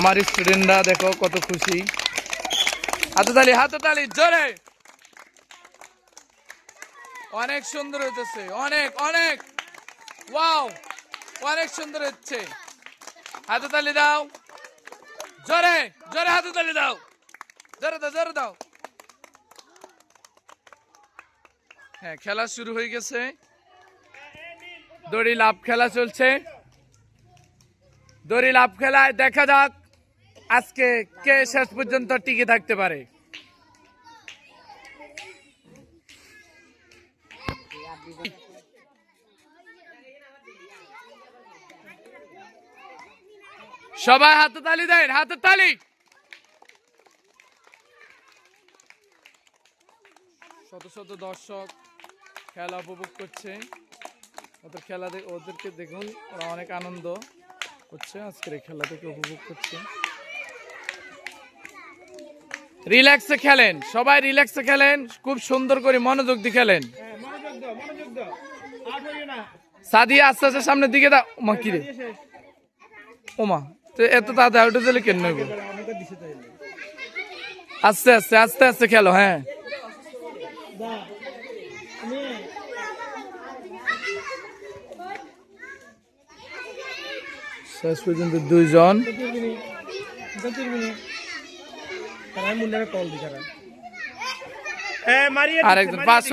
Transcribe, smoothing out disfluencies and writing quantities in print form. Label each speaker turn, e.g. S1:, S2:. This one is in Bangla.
S1: আমার স্টুডেন্টরা দেখো কত খুশি। হাততালি জোরে। অনেক সুন্দর হইতেছে, অনেক অনেক ওয়াও, অনেক সুন্দর হচ্ছে। হাততালি দাও জোরে জোরে, হাততালি দাও জোরে দাও জোরে দাও। হ্যাঁ, খেলা শুরু হয়ে গেছে। দড়ি লাফ খেলা চলছে। দড়ি লাফ খেলায় দেখা যাক আজকে কে শেষ পর্যন্ত টিকে থাকতে পারে। সবাই হাততালি দেন, হাততালি। শত শত দর্শক খেলা উপভোগ করছে। ওদের খেলা ওদেরকে দেখুন, ওরা অনেক আনন্দ করছে আজকের এই খেলা থেকে উপভোগ করছে। রিল্যাক্সে খেলেন, সবাই রিল্যাক্সে খেলেন, খুব সুন্দর করে মনোযোগ দিয়ে খেলেন। সাদিয়া আস্তে আস্তে সামনের দিকে দাও। ওমা কিরে, ওমা তো এত তাড়াতাড়ি উঠে দিলে কেন নেব? আস্তে আস্তে আস্তে আস্তে খেলো। হ্যাঁ, শেষ পর্যন্ত দুইজন। আরেকজন 5